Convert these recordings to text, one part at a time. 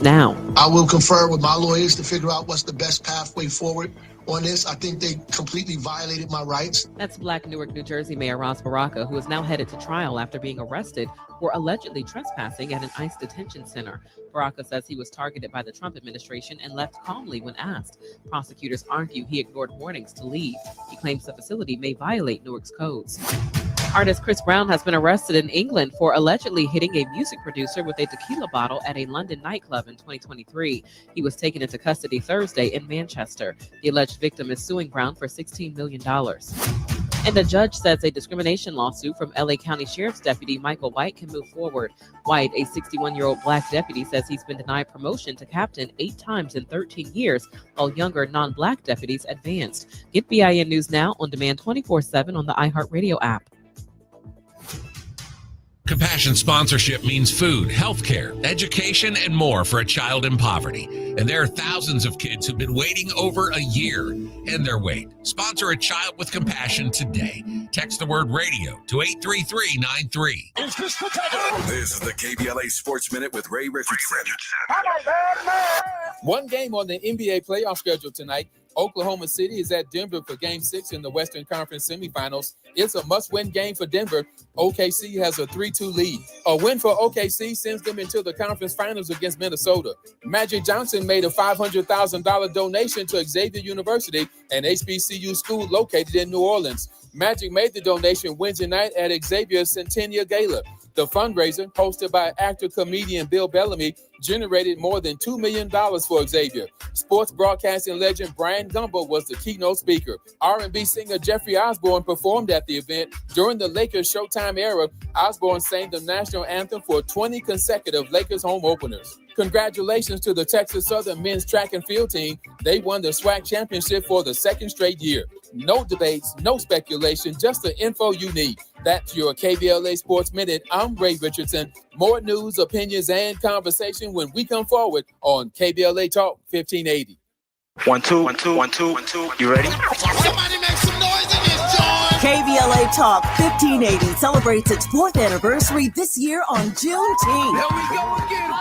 Now. I will confer with my lawyers to figure out what's the best pathway forward on this. I think they completely violated my rights. That's Black Newark, New Jersey Mayor Ras Baraka, who is now headed to trial after being arrested for allegedly trespassing at an ICE detention center. Baraka says he was targeted by the Trump administration and left calmly when asked. Prosecutors argue he ignored warnings to leave. He claims the facility may violate Newark's codes. Artist Chris Brown has been arrested in England for allegedly hitting a music producer with a tequila bottle at a London nightclub in 2023. He was taken into custody Thursday in Manchester. The alleged victim is suing Brown for $16 million. And the judge says a discrimination lawsuit from LA County Sheriff's Deputy Michael White can move forward. White, a 61-year-old Black deputy, says he's been denied promotion to captain 8 times in 13 years, while younger non-Black deputies advanced. Get BIN News Now on demand 24/7 on the iHeartRadio app. Compassion sponsorship means food, healthcare, education, and more for a child in poverty. And there are thousands of kids who've been waiting over a year and their wait. Sponsor a child with compassion today. Text the word radio to 83393. This is the KBLA Sports Minute with Ray Richardson. One game on the NBA playoff schedule tonight. Oklahoma City is at Denver for Game 6 in the Western Conference semifinals. It's a must-win game for Denver. OKC has a 3-2 lead. A win for OKC sends them into the conference finals against Minnesota. Magic Johnson made a $500,000 donation to Xavier University, an HBCU school located in New Orleans. Magic made the donation Wednesday night at Xavier's Centennial Gala. The fundraiser, hosted by actor-comedian Bill Bellamy, generated more than $2 million for Xavier. Sports broadcasting legend Brian Gumbo was the keynote speaker. R&B singer Jeffrey Osborne performed at the event. During the Lakers Showtime era, Osborne sang the national anthem for 20 consecutive Lakers home openers. Congratulations to the Texas Southern men's track and field team. They won the SWAC championship for the second straight year. No debates, no speculation, just the info you need. That's your KBLA Sports Minute. I'm Ray Richardson. More news, opinions, and conversation when we come forward on KBLA Talk 1580. 1 2 1 2 1 2 1 2. You ready? Somebody make some noise in this joint. KBLA Talk 1580 celebrates its 4th anniversary this year on Juneteenth. There we go again.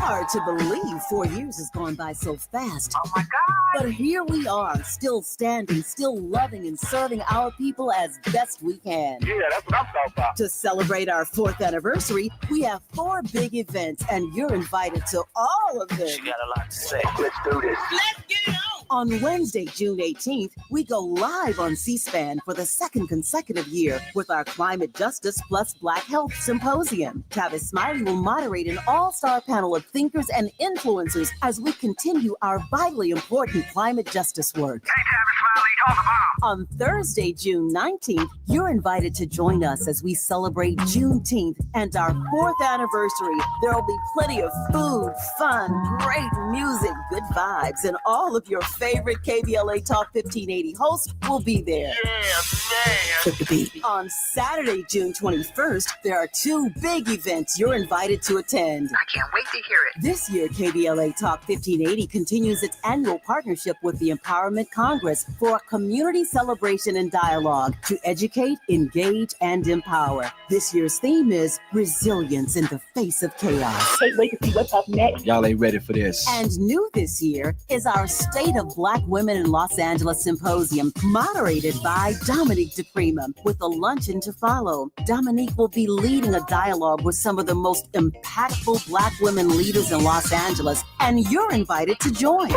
Hard to believe 4 years has gone by so fast. Oh my God. But here we are, still standing, still loving and serving our people as best we can. Yeah, that's what I'm talking about. To celebrate our 4th anniversary, we have 4 big events, and you're invited to all of them. She got a lot to say. Let's do this. Let's get it on. On Wednesday, June 18th, we go live on C-SPAN for the 2nd consecutive year with our Climate Justice Plus Black Health Symposium. Tavis Smiley will moderate an all-star panel of thinkers and influencers as we continue our vitally important climate justice work. Hey, Tavis Smiley, talk about. On Thursday, June 19th, you're invited to join us as we celebrate Juneteenth and our 4th anniversary. There will be plenty of food, fun, great music, good vibes, and all of your favorite KBLA Talk 1580 hosts will be there. Yeah, man. Flip the beat. On Saturday, June 21st, there are 2 big events you're invited to attend. I can't wait to hear it. This year, KBLA Talk 1580 continues its annual partnership with the Empowerment Congress for a community celebration and dialogue to educate, engage, and empower. This year's theme is Resilience in the Face of Chaos. Can't wait to see what's up next. Y'all ain't ready for this. And new this year is our State of Black Women in Los Angeles Symposium, moderated by Dominique DePrima, with a luncheon to follow. Dominique will be leading a dialogue with some of the most impactful Black women leaders in Los Angeles, and you're invited to join.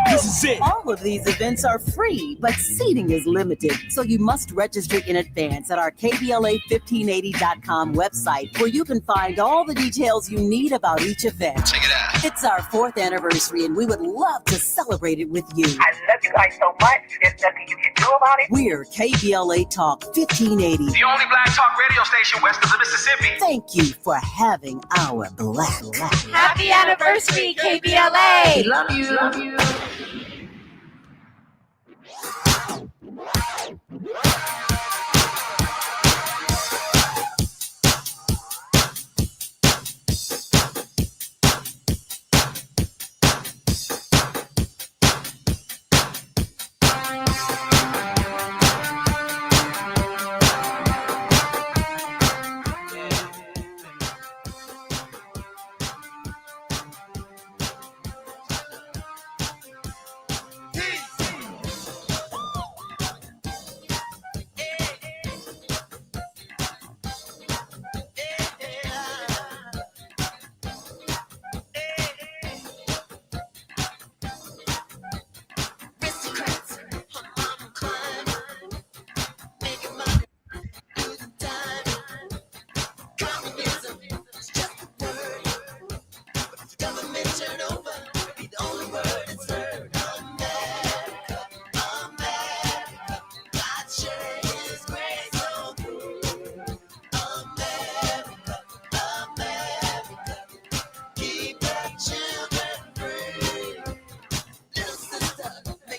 This is it. All of these events are free, but seating is limited, so you must register in advance at our KBLA1580.com website, where you can find all the details you need about each event. Check it out. It's our 4th anniversary, and we would love to celebrate it with you. I love you guys so much. There's nothing you can do about it. We're KBLA Talk 1580. The only black talk radio station west of the Mississippi. Thank you for having our black. Happy anniversary, KBLA. Love you. Love you.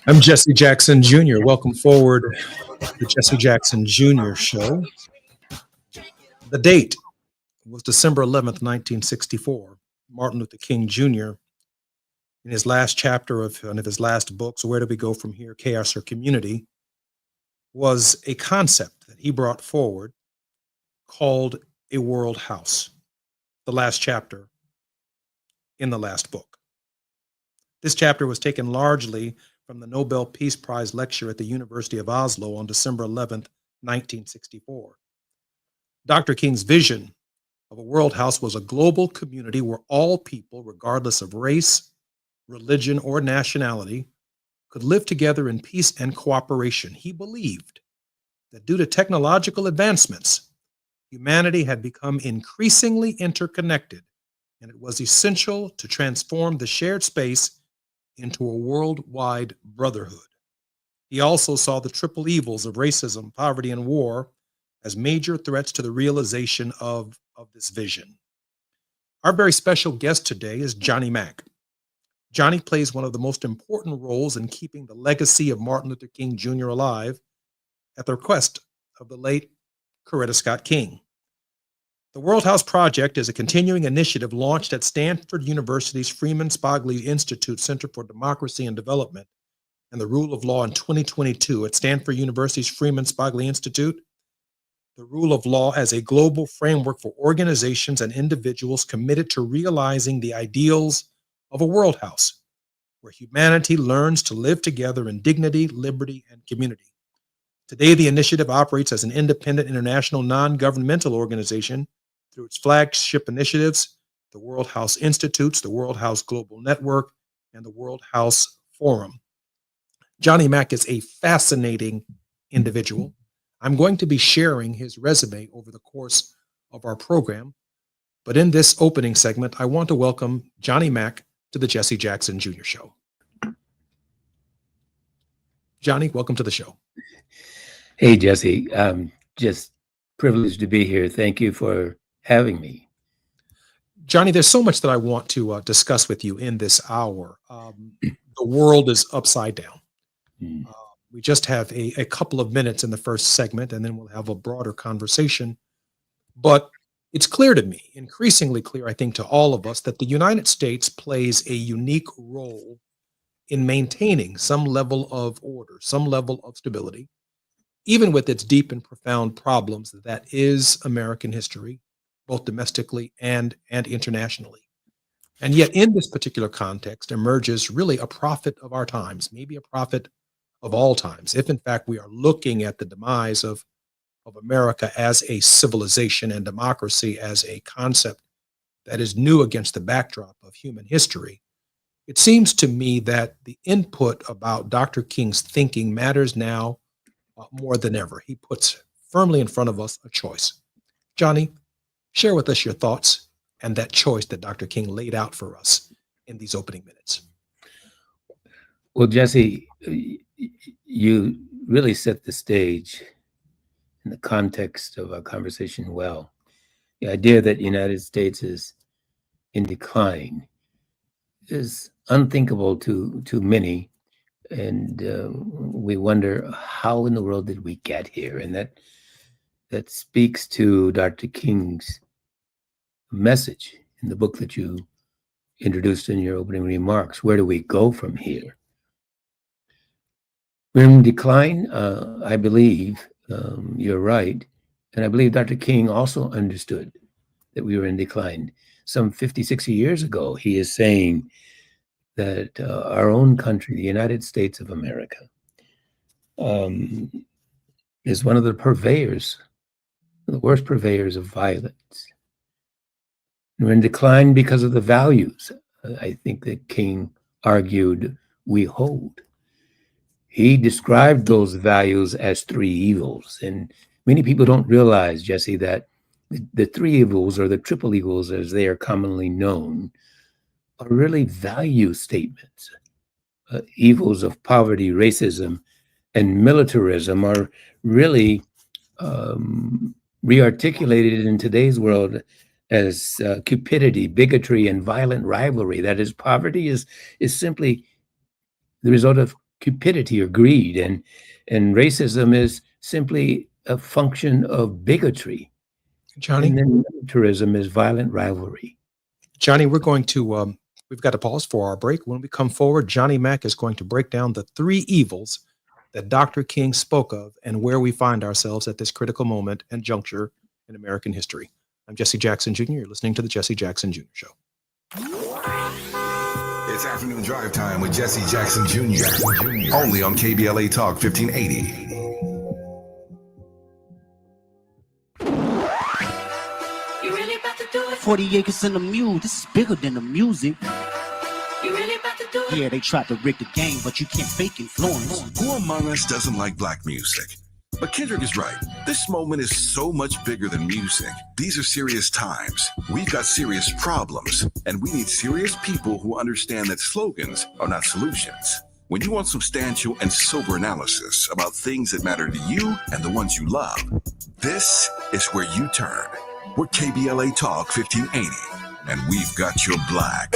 I'm Jesse Jackson Jr. Welcome forward to the Jesse Jackson Jr. Show. The date was December 11th, 1964. Martin Luther King Jr., in his last chapter of one of his last books, Where Do We Go From Here, Chaos or Community, was a concept that he brought forward called a world house, the last chapter in the last book. This chapter was taken largely from the Nobel Peace Prize lecture at the University of Oslo on December 11th, 1964. Dr. King's vision of a world house was a global community where all people, regardless of race, religion, or nationality, could live together in peace and cooperation. He believed that due to technological advancements, humanity had become increasingly interconnected, and it was essential to transform the shared space into a worldwide brotherhood. He also saw the triple evils of racism, poverty, and war as major threats to the realization of this vision. Our very special guest today is Johnny Mack. Johnny plays one of the most important roles in keeping the legacy of Martin Luther King Jr. alive at the request of the late Coretta Scott King. The World House Project is a continuing initiative launched at Stanford University's Freeman Spogli Institute Center for Democracy and Development and the Rule of Law in 2022 at Stanford University's Freeman Spogli Institute. The rule of law as a global framework for organizations and individuals committed to realizing the ideals of a world house, where humanity learns to live together in dignity, liberty, and community. Today, the initiative operates as an independent international non-governmental organization through its flagship initiatives, the World House Institutes, the World House Global Network, and the World House Forum. Johnny Mack is a fascinating individual. I'm going to be sharing his resume over the course of our program, but in this opening segment, I want to welcome Johnny Mack to the Jesse Jackson Jr. Show. Johnny, welcome to the show. Hey, Jesse. Just privileged to be here. Thank you for having me. Johnny, there's so much that I want to discuss with you in this hour. The world is upside down. We just have a couple of minutes in the first segment, and then we'll have a broader conversation. But it's clear to me, increasingly clear, I think, to all of us, that the United States plays a unique role in maintaining some level of order, some level of stability, even with its deep and profound problems that is American history, both domestically and internationally. And yet in this particular context emerges really a prophet of our times, maybe a prophet of all times, if in fact we are looking at the demise of America as a civilization and democracy as a concept that is new against the backdrop of human history. It seems to me that the input about Dr. King's thinking matters now more than ever. He puts firmly in front of us a choice. Johnny, share with us your thoughts and that choice that Dr. King laid out for us in these opening minutes. Well, Jesse, you really set the stage in the context of our conversation well. The idea that the United States is in decline is unthinkable to many, and we wonder how in the world did we get here? And that speaks to Dr. King's message in the book that you introduced in your opening remarks. Where do we go from here? We're in decline, I believe. You're right. And I believe Dr. King also understood that we were in decline. Some 50, 60 years ago, he is saying that our own country, the United States of America, is one of the purveyors, the worst purveyors of violence. We're in decline because of the values, I think, that King argued we hold. He described those values as three evils. And many people don't realize, Jesse, that the three evils, or the triple evils as they are commonly known, are really value statements. Evils of poverty, racism, and militarism are really rearticulated in today's world as cupidity, bigotry, and violent rivalry. That is, poverty is simply the result of cupidity or greed, and racism is simply a function of bigotry. Johnny? And then militarism is violent rivalry. Johnny, we're going to, we've got to pause for our break. When we come forward, Johnny Mack is going to break down the 3 evils that Dr. King spoke of and where we find ourselves at this critical moment and juncture in American history. I'm Jesse Jackson Jr. You're listening to the Jesse Jackson Jr. Show. It's afternoon drive time with Jesse Jackson Jr. Only on KBLA Talk 1580. You really about to do it? 40 acres and a mule. This is bigger than the music. You really about to do it? Yeah, they tried to rig the game, but you can't fake influence. Who among us doesn't like black music? But Kendrick is right. This moment is so much bigger than music. These are serious times. We've got serious problems, and we need serious people who understand that slogans are not solutions. When you want substantial and sober analysis about things that matter to you and the ones you love, this is where you turn. We're KBLA Talk 1580, and we've got your black.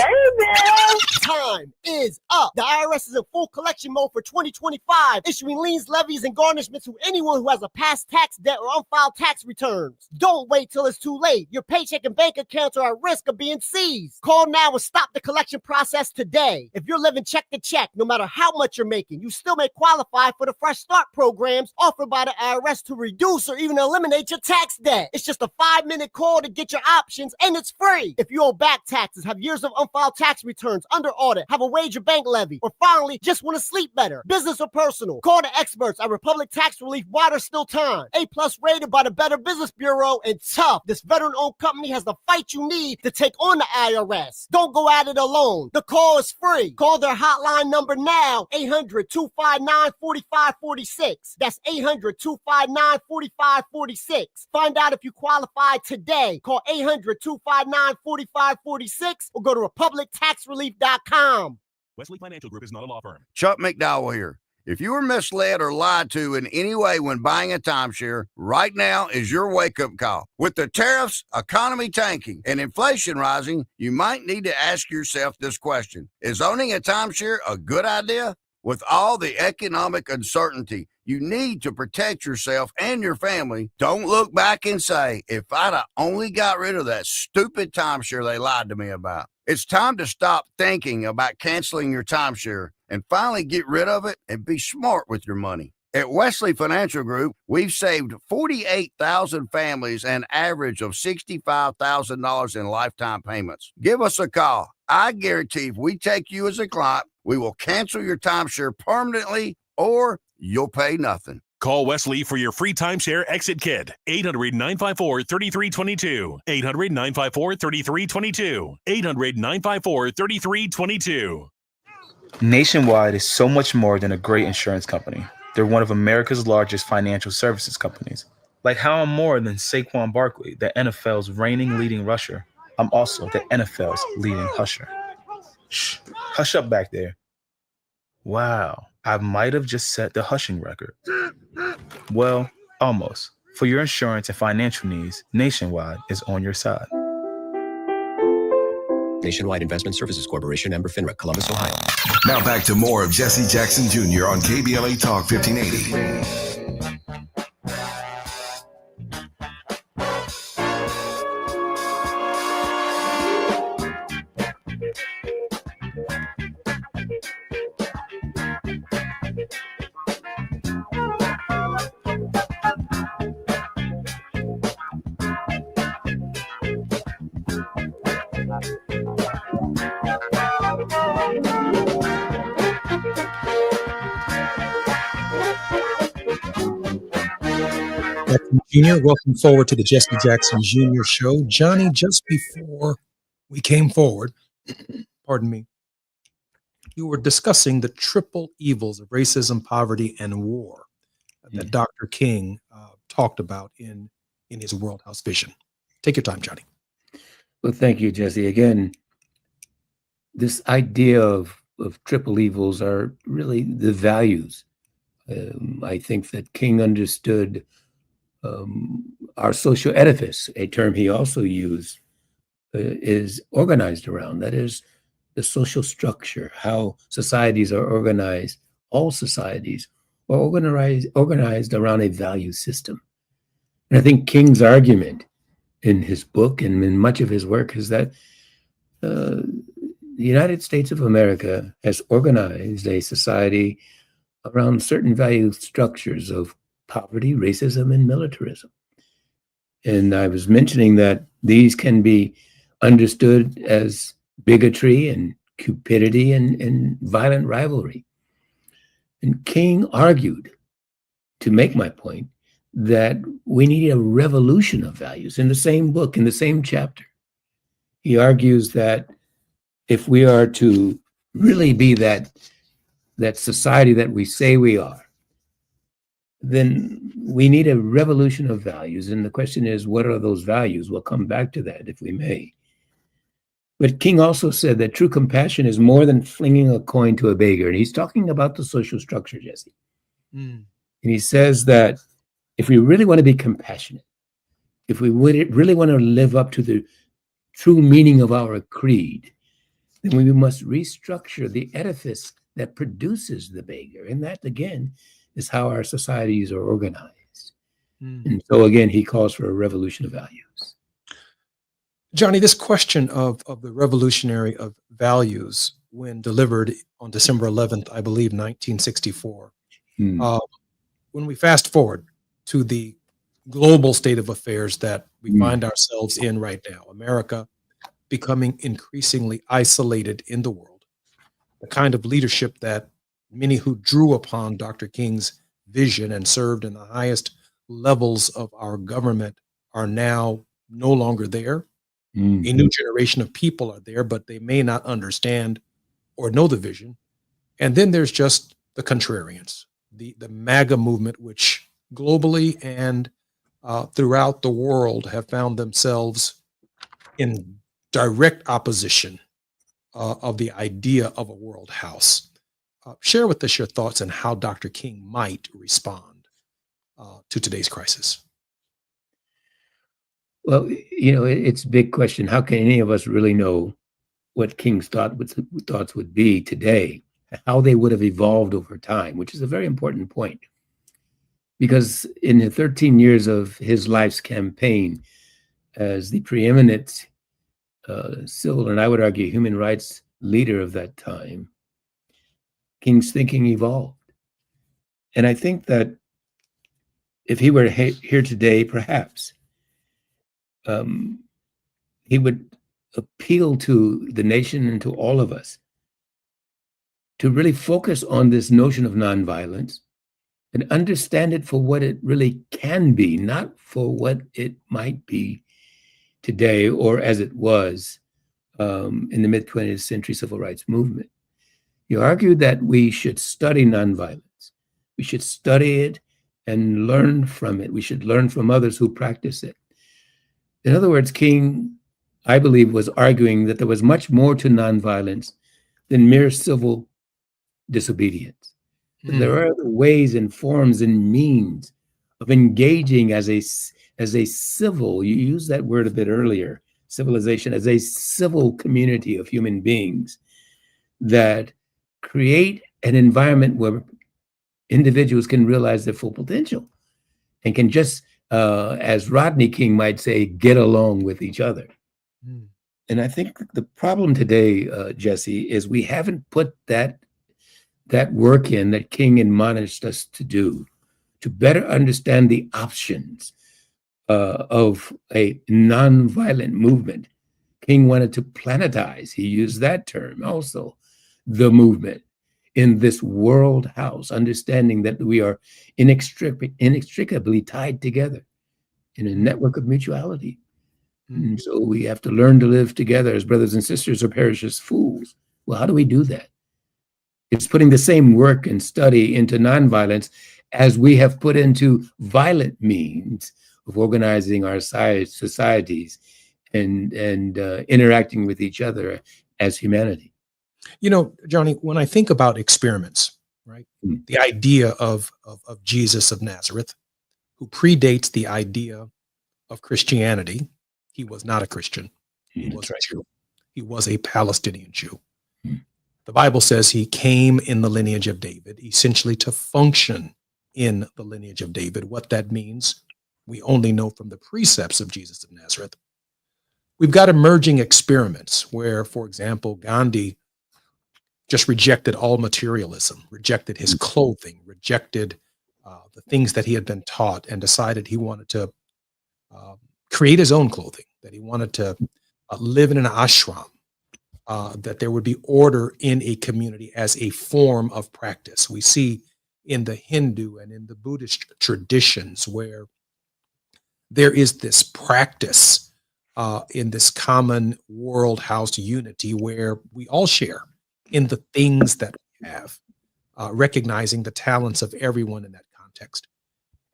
Time is up. The IRS is in full collection mode for 2025, issuing liens, levies, and garnishments to anyone who has a past tax debt or unfiled tax returns. Don't wait till it's too late. Your paycheck and bank accounts are at risk of being seized. Call now and stop the collection process today. If you're living check to check, no matter how much you're making, you still may qualify for the Fresh Start programs offered by the IRS to reduce or even eliminate your tax debt. It's just a 5-minute call to get your options, and it's free. If you owe back taxes, have years of unfiled tax returns, under audit, have a wage or bank levy, or finally just want to sleep better, business or personal, call the experts at Republic Tax Relief while there's still time. A+ rated by the Better Business Bureau, and tough. This veteran-owned company has the fight you need to take on the IRS. Don't go at it alone. The call is free. Call their hotline number now, 800-259-4546. That's 800-259-4546. Find out if you qualify today. Call 800-259-4546 or go to republictaxrelief.com. Wesley Financial Group is not a law firm. Chuck McDowell here. If you were misled or lied to in any way when buying a timeshare, right now is your wake-up call. With the tariffs, economy tanking, and inflation rising, you might need to ask yourself this question. Is owning a timeshare a good idea? With all the economic uncertainty, you need to protect yourself and your family. Don't look back and say, if I'd have only got rid of that stupid timeshare they lied to me about. It's time to stop thinking about canceling your timeshare and finally get rid of it and be smart with your money. At Wesley Financial Group, we've saved 48,000 families an average of $65,000 in lifetime payments. Give us a call. I guarantee if we take you as a client, we will cancel your timeshare permanently or you'll pay nothing. Call Wesley for your free timeshare exit kit. 800-954-3322. 800-954-3322. 800-954-3322. Nationwide is so much more than a great insurance company. They're one of America's largest financial services companies. Like how I'm more than Saquon Barkley, the NFL's reigning leading rusher. I'm also the NFL's leading husher. Shh, hush up back there. Wow, I might have just set the hushing record. Well, almost. For your insurance and financial needs, Nationwide is on your side. Nationwide Investment Services Corporation, member FINRA, Columbus, Ohio. Now back to more of Jesse Jackson Jr. on KBLA Talk 1580. Jr., welcome forward to the Jesse Jackson Jr. Show. Johnny, just before we came forward, pardon me, you were discussing the triple evils of racism, poverty, and war that Dr. King talked about in his World House Vision. Take your time, Johnny. Well, thank you, Jesse. Again, this idea of triple evils are really the values. I think that King understood our social edifice, a term he also used, is organized around. That is the social structure, how societies are organized all societies are organized around a value system. And I think King's argument in his book and in much of his work is that the United States of America has organized a society around certain value structures of poverty, racism, and militarism. And I was mentioning that these can be understood as bigotry and cupidity and violent rivalry. And King argued, to make my point, that we need a revolution of values. In the same book, in the same chapter, he argues that if we are to really be that society that we say we are, then we need a revolution of values. And the question is, what are those values? We'll come back to that if we may. But King also said that true compassion is more than flinging a coin to a beggar. And he's talking about the social structure, Jesse. And he says that if we really want to be compassionate, if we really want to live up to the true meaning of our creed, then we must restructure the edifice that produces the beggar. And that, again, is how our societies are organized. And so, again, he calls for a revolution of values. Johnny, this question of the revolutionary of values, when delivered on December 11th, I believe, 1964, when we fast forward to the global state of affairs that we find ourselves in right now, America becoming increasingly isolated in the world, the kind of leadership that many who drew upon Dr. King's vision and served in the highest levels of our government are now no longer there. A new generation of people are there, but they may not understand or know the vision. And then there's just the contrarians, the MAGA movement, which globally and throughout the world have found themselves in direct opposition of the idea of a world house. Share with us your thoughts on how Dr. King might respond to today's crisis. Well, it's a big question. How can any of us really know what King's thoughts would be today, how they would have evolved over time, which is a very important point. Because in the 13 years of his life's campaign as the preeminent civil, and I would argue human rights leader of that time, King's thinking evolved. And I think that if he were here today, perhaps, he would appeal to the nation and to all of us to really focus on this notion of nonviolence and understand it for what it really can be, not for what it might be today or as it was in the mid-20th century civil rights movement. You argued that we should study nonviolence. We should study it and learn from it. We should learn from others who practice it. In other words, King, I believe, was arguing that there was much more to nonviolence than mere civil disobedience. There are other ways and forms and means of engaging as a civil, you used that word a bit earlier, civilization, as a civil community of human beings that create an environment where individuals can realize their full potential and can just, as Rodney King might say, get along with each other. And I think the problem today, Jesse, is we haven't put that work in that King admonished us to do, to better understand the options of a nonviolent movement. King wanted to planetize, he used that term also, the movement in this world house, understanding that we are inextricably tied together in a network of mutuality. And so we have to learn to live together as brothers and sisters or perish as fools. Well, how do we do that? It's putting the same work and study into nonviolence as we have put into violent means of organizing our societies and interacting with each other as humanity. You know, Johnny, when I think about experiments, right, the idea of Jesus of Nazareth, who predates the idea of Christianity, he was not a Christian. He was a Jew. He was a Palestinian Jew. The Bible says he came in the lineage of David, essentially to function in the lineage of David. What that means, we only know from the precepts of Jesus of Nazareth. We've got emerging experiments where, for example, Gandhi just rejected all materialism, rejected his clothing, rejected the things that he had been taught, and decided he wanted to create his own clothing, that he wanted to live in an ashram, that there would be order in a community as a form of practice. We see in the Hindu and in the Buddhist traditions where there is this practice in this common world house unity where we all share in the things that we have, recognizing the talents of everyone in that context.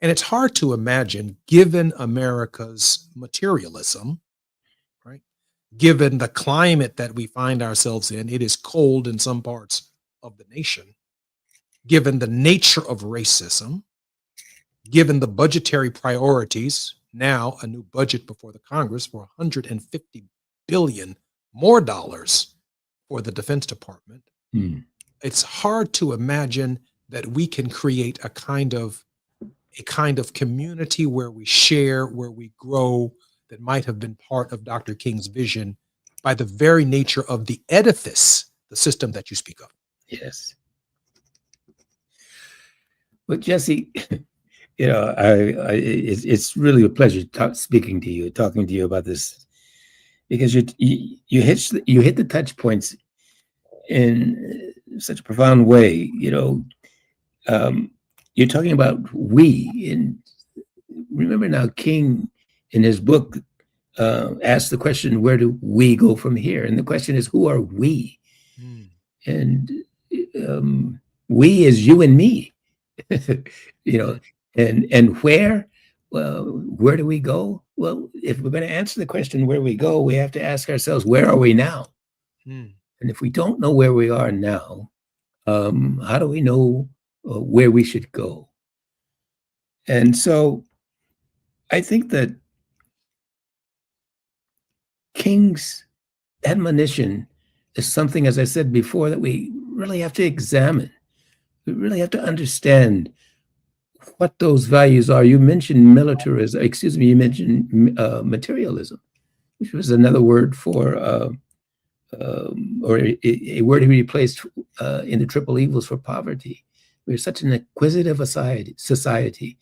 And it's hard to imagine, given America's materialism, right? Given the climate that we find ourselves in, it is cold in some parts of the nation. Given the nature of racism, given the budgetary priorities, now a new budget before the Congress for $150 billion more dollars for the Defense Department, it's hard to imagine that we can create a kind of community where we share, where we grow, that might have been part of Dr. King's vision by the very nature of the edifice, the system that you speak of. Yes. Well, Jesse, it's really a pleasure speaking to you, talking to you about this, because you hit the touch points in such a profound way. You're talking about we, and remember now, King in his book asked the question, where do we go from here? And the question is, who are we? And we is you and me. And where? Well, where do we go? Well, if we're going to answer the question where we go, we have to ask ourselves, where are we now? And if we don't know where we are now, how do we know where we should go? And so I think that King's admonition is something, as I said before, that we really have to examine. We really have to understand what those values are. You mentioned militarism, you mentioned materialism, which was another word for, or a word he replaced in the triple evils for poverty. We're such an acquisitive society,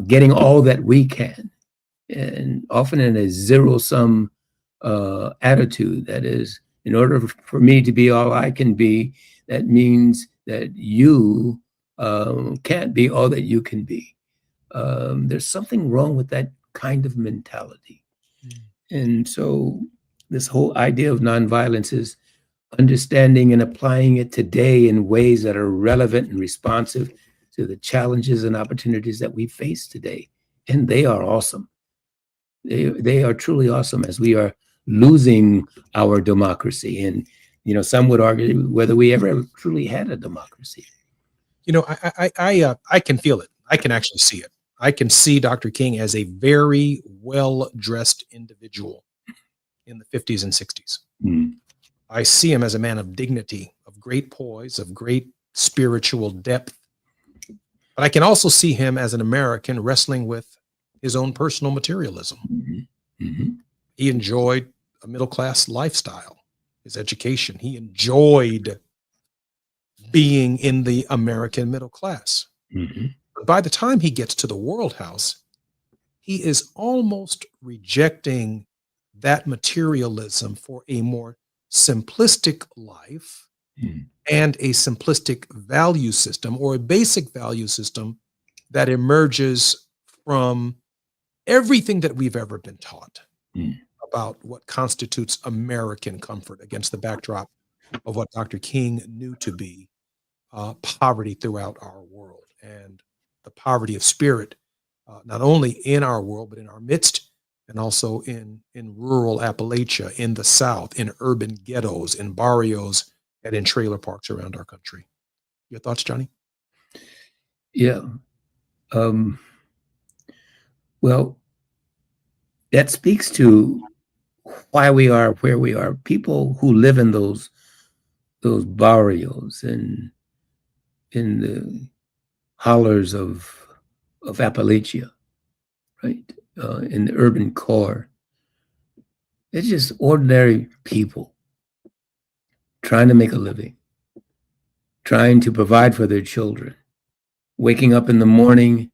getting all that we can, and often in a zero-sum attitude. That is, in order for me to be all I can be, that means that you can't be all that you can be. There's something wrong with that kind of mentality. And so this whole idea of nonviolence is understanding and applying it today in ways that are relevant and responsive to the challenges and opportunities that we face today. And they are awesome. They are truly awesome, as we are losing our democracy. And, some would argue whether we ever truly had a democracy. I can feel it. I can actually see it. I can see Dr. King as a very well-dressed individual in the 50s and 60s. I see him as a man of dignity, of great poise, of great spiritual depth. But I can also see him as an American wrestling with his own personal materialism. He enjoyed a middle-class lifestyle, his education. He enjoyed being in the American middle class. But by the time he gets to the World House, he is almost rejecting that materialism for a more simplistic life and a simplistic value system, or a basic value system that emerges from everything that we've ever been taught about what constitutes American comfort, against the backdrop of what Dr. King knew to be poverty throughout our world, and the poverty of spirit, not only in our world, but in our midst, and also in rural Appalachia, in the South, in urban ghettos, in barrios, and in trailer parks around our country. Your thoughts, Johnny? Yeah. Well, that speaks to why we are where we are. People who live in those those barrios and in the hollers of Appalachia, right? In the urban core. It's just ordinary people trying to make a living, trying to provide for their children, waking up in the morning,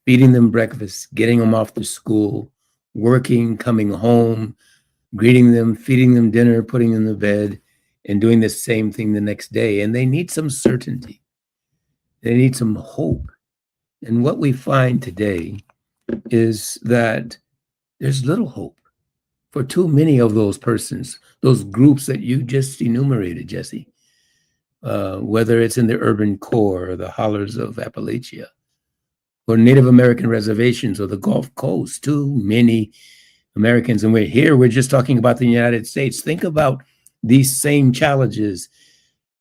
feeding them breakfast, getting them off to school, working, coming home, greeting them, feeding them dinner, putting them to bed, and doing the same thing the next day. And they need some certainty. They need some hope. And what we find today is that there's little hope for too many of those persons, those groups that you just enumerated, Jesse, whether it's in the urban core or the hollers of Appalachia or Native American reservations or the Gulf Coast. Too many Americans, and we're just talking about the United States. Think about these same challenges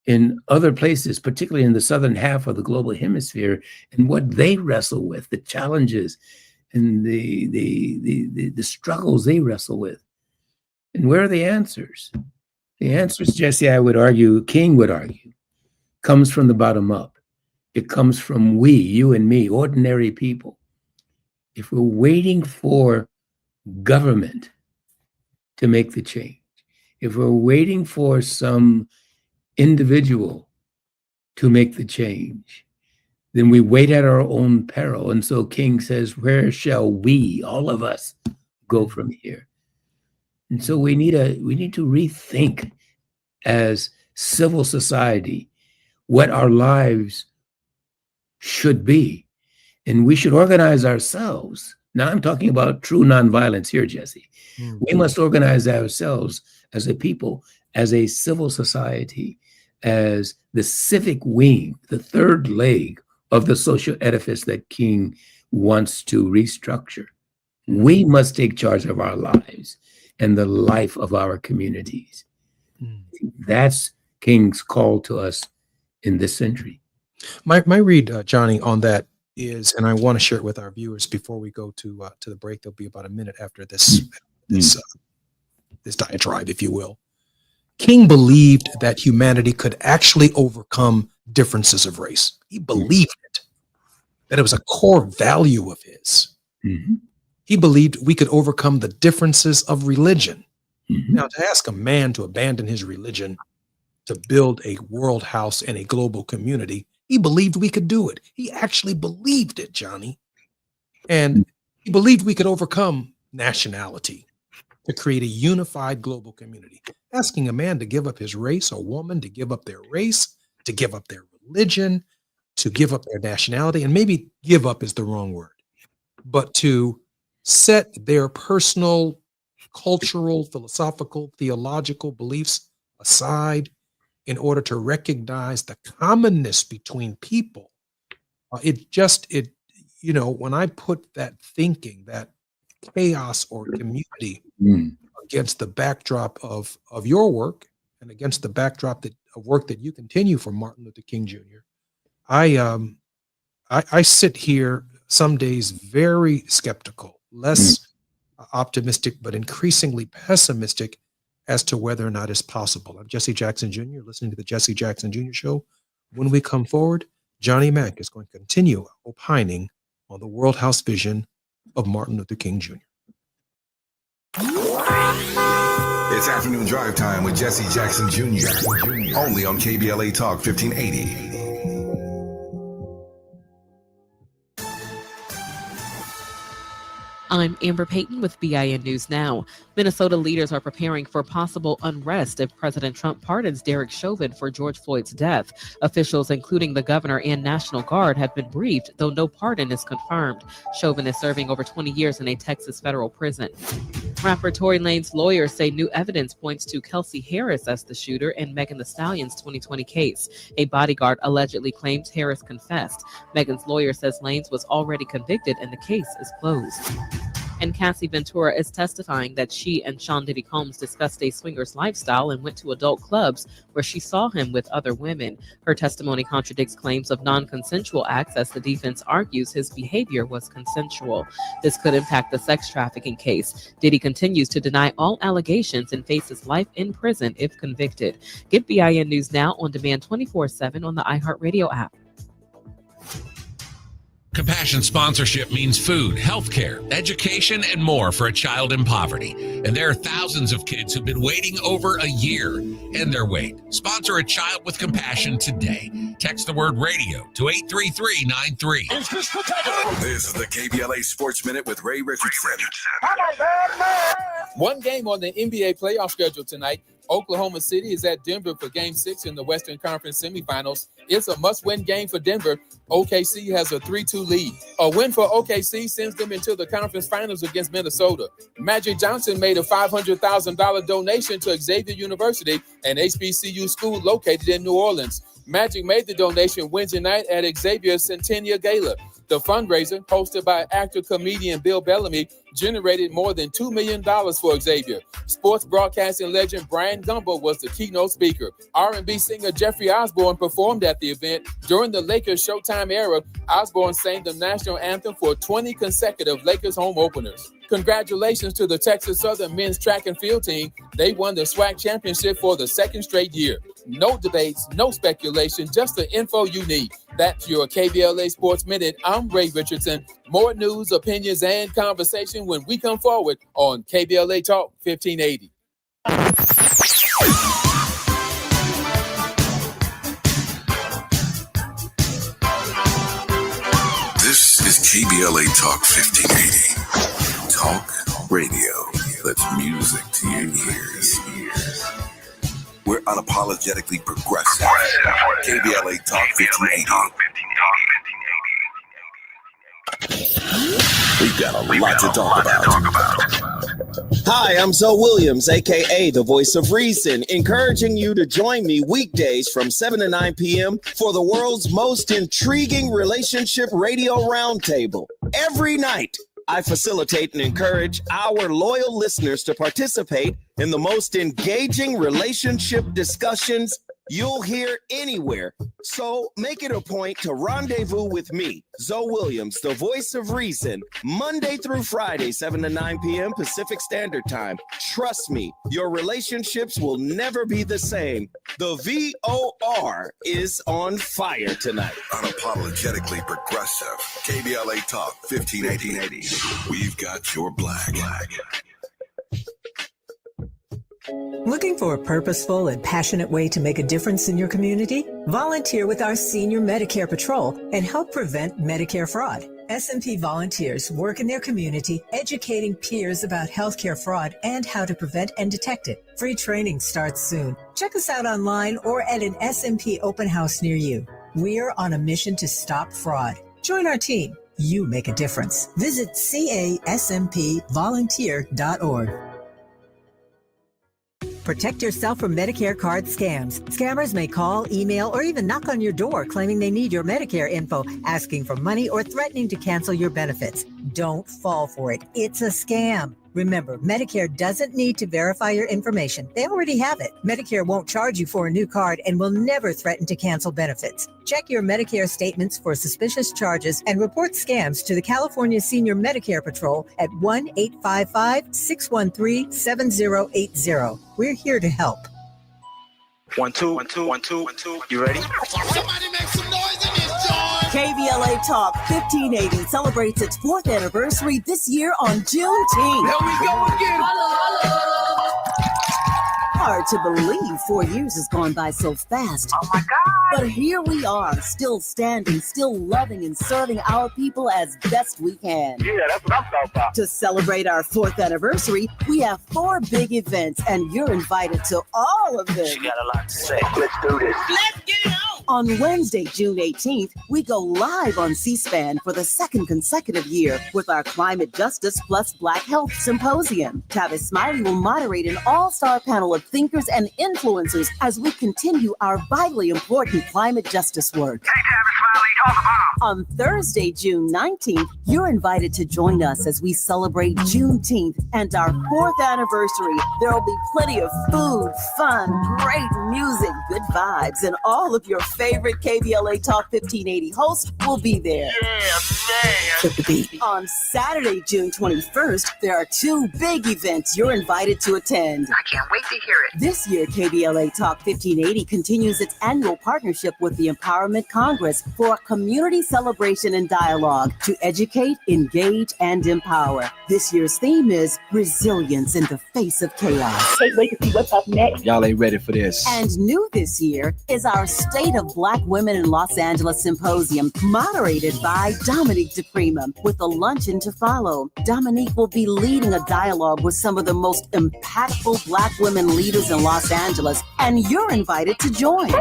in other places, particularly in the southern half of the global hemisphere, and what they wrestle with, the challenges and the struggles they wrestle with. And where are the answers? The answers, Jesse, I would argue, King would argue, comes from the bottom up. It comes from we, you and me, ordinary people. If we're waiting for government to make the change, if we're waiting for some individual to make the change, then we wait at our own peril. And so King says, where shall we, all of us, go from here? And so we need to rethink as civil society what our lives should be. And we should organize ourselves. Now I'm talking about true nonviolence here, Jesse. We must organize ourselves as a people, as a civil society, as the civic wing, the third leg of the social edifice that King wants to restructure. We must take charge of our lives and the life of our communities. That's King's call to us in this century. My read, Johnny, on that is, and I want to share it with our viewers before we go to the break. There'll be about a minute after this diatribe, if you will. King believed that humanity could actually overcome differences of race. He believed it, that it was a core value of his. He believed we could overcome the differences of religion. Now, to ask a man to abandon his religion to build a world house and a global community, he believed we could do it. He actually believed it, Johnny. And he believed we could overcome nationality to create a unified global community. Asking a man to give up his race, a woman to give up their race, to give up their religion, to give up their nationality, and maybe give up is the wrong word, but to set their personal, cultural, philosophical, theological beliefs aside in order to recognize the commonness between people. When I put that thinking, that chaos or community against the backdrop of your work and against the backdrop of work that you continue for Martin Luther King Jr., I sit here some days very skeptical, less optimistic, but increasingly pessimistic as to whether or not it's possible. I'm Jesse Jackson Jr., listening to the Jesse Jackson Jr. Show. When we come forward, Johnny Mack is going to continue opining on the World House vision of Martin Luther King Jr. It's afternoon drive time with Jesse Jackson Jr. Only on KBLA Talk 1580. I'm Amber Payton with BIN News Now. Minnesota leaders are preparing for possible unrest if President Trump pardons Derek Chauvin for George Floyd's death. Officials, including the governor and National Guard, have been briefed, though no pardon is confirmed. Chauvin is serving over 20 years in a Texas federal prison. Rapper Tory Lanez lawyers say new evidence points to Kelsey Harris as the shooter in Megan Thee Stallion's 2020 case. A bodyguard allegedly claims Harris confessed. Megan's lawyer says Lanez was already convicted and the case is closed. And Cassie Ventura is testifying that she and Sean Diddy Combs discussed a swingers lifestyle and went to adult clubs where she saw him with other women. Her testimony contradicts claims of non-consensual acts, as the defense argues his behavior was consensual. This could impact the sex trafficking case. Diddy continues to deny all allegations and faces life in prison if convicted. Get BIN News Now on demand 24/7 on the iHeartRadio app. Compassion sponsorship means food, healthcare, education, and more for a child in poverty. And there are thousands of kids who've been waiting over a year and their wait. Sponsor a child with compassion today. Text the word radio to 83393. This is the KBLA Sports Minute with Ray Richardson. One game on the NBA playoff schedule tonight. Oklahoma City is at Denver for Game 6 in the Western Conference semifinals. It's a must-win game for Denver. OKC has a 3-2 lead. A win for OKC sends them into the conference finals against Minnesota. Magic Johnson made a $500,000 donation to Xavier University, an HBCU school located in New Orleans. Magic made the donation Wednesday night at Xavier's Centennial Gala. The fundraiser, hosted by actor-comedian Bill Bellamy, generated more than $2 million for Xavier. Sports broadcasting legend Brian Gumbo was the keynote speaker. R&B singer Jeffrey Osborne performed at the event. During the Lakers Showtime era, Osborne sang the national anthem for 20 consecutive Lakers home openers. Congratulations to the Texas Southern men's track and field team. They won the SWAC championship for the second straight year. No debates, no speculation, just the info you need. That's your KBLA Sports Minute. I'm Ray Richardson. More news, opinions, and conversation when we come forward on KBLA Talk 1580. This is KBLA Talk 1580. Talk radio. That's music to your ears. We're unapologetically progressive. KBLA Talk 1580. We've got a lot to talk about. Hi, I'm Zoe Williams, aka the Voice of Reason, encouraging you to join me weekdays from 7 to 9 p.m. for the world's most intriguing relationship radio roundtable. Every night, I facilitate and encourage our loyal listeners to participate in the most engaging relationship discussions you'll hear anywhere. So make it a point to rendezvous with me, Zoe Williams, the Voice of Reason, Monday through Friday, 7 to 9 p.m. Pacific Standard Time. Trust me, your relationships will never be the same. The VOR is on fire tonight. Unapologetically progressive. KBLA Talk 1580. We've got your black. Looking for a purposeful and passionate way to make a difference in your community? Volunteer with our Senior Medicare Patrol and help prevent Medicare fraud. S&P volunteers work in their community educating peers about healthcare fraud and how to prevent and detect it. Free training starts soon. Check us out online or at an S&P open house near you. We're on a mission to stop fraud. Join our team. You make a difference. Visit caSMPvolunteer.org. Protect yourself from Medicare card scams. Scammers may call, email, or even knock on your door claiming they need your Medicare info, asking for money, or threatening to cancel your benefits. Don't fall for it. It's a scam. Remember, Medicare doesn't need to verify your information. They already have it. Medicare won't charge you for a new card and will never threaten to cancel benefits. Check your Medicare statements for suspicious charges and report scams to the California Senior Medicare Patrol at 1-855-613-7080. We're here to help. 1 2 1 2 1 2 1 2. You ready? Somebody make some noise in this joint. KBLA Talk 1580 celebrates its 4th anniversary this year on Juneteenth. Here we go again. Hard to believe 4 years has gone by so fast. Oh my God. But here we are, still standing, still loving and serving our people as best we can. Yeah, that's what I'm talking about. To celebrate our 4th anniversary, we have 4 big events, and you're invited to all of them. She got a lot to say. Let's do this. Let's get it on! On Wednesday, June 18th, we go live on C-SPAN for the 2nd consecutive year with our Climate Justice Plus Black Health Symposium. Tavis Smiley will moderate an all-star panel of thinkers and influencers as we continue our vitally important climate justice work. Hey, Tavis On Thursday, June 19th, you're invited to join us as we celebrate Juneteenth and our 4th anniversary. There will be plenty of food, fun, great music, good vibes, and all of your favorite KBLA Talk 1580 hosts will be there. Hit the beat. On Saturday, June 21st, there are 2 big events you're invited to attend. I can't wait to hear it. This year, KBLA Talk 1580 continues its annual partnership with the Empowerment Congress for a community celebration and dialogue to educate, engage, and empower. This year's theme is resilience in the face of chaos. Can't wait to see what's up next. Y'all ain't ready for this. And new this year is our State of Black Women in Los Angeles Symposium, moderated by Dominique DePrima, with a luncheon to follow. Dominique will be leading a dialogue with some of the most impactful Black women leaders in Los Angeles, and you're invited to join.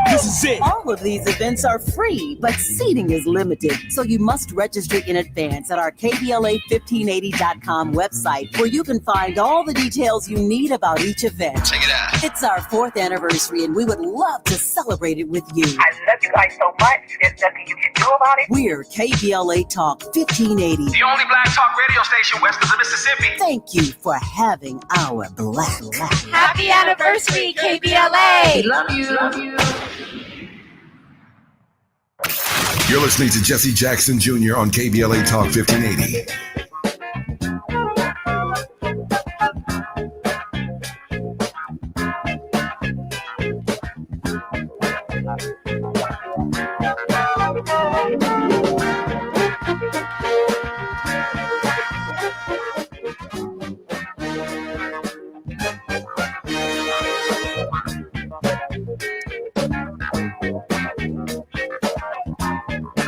This is it. All of these events are free, but seating is limited, so you must register in advance at our KBLA1580.com website, where you can find all the details you need about each event. Check it out. It's our 4th anniversary, and we would love to celebrate it with you. I love you guys so much. There's nothing you can do about it. We're KBLA Talk 1580. The only black talk radio station west of the Mississippi. Thank you for having our black. Happy anniversary, KBLA. Love you. Love you. You're listening to Jesse Jackson Jr. on KBLA Talk 1580.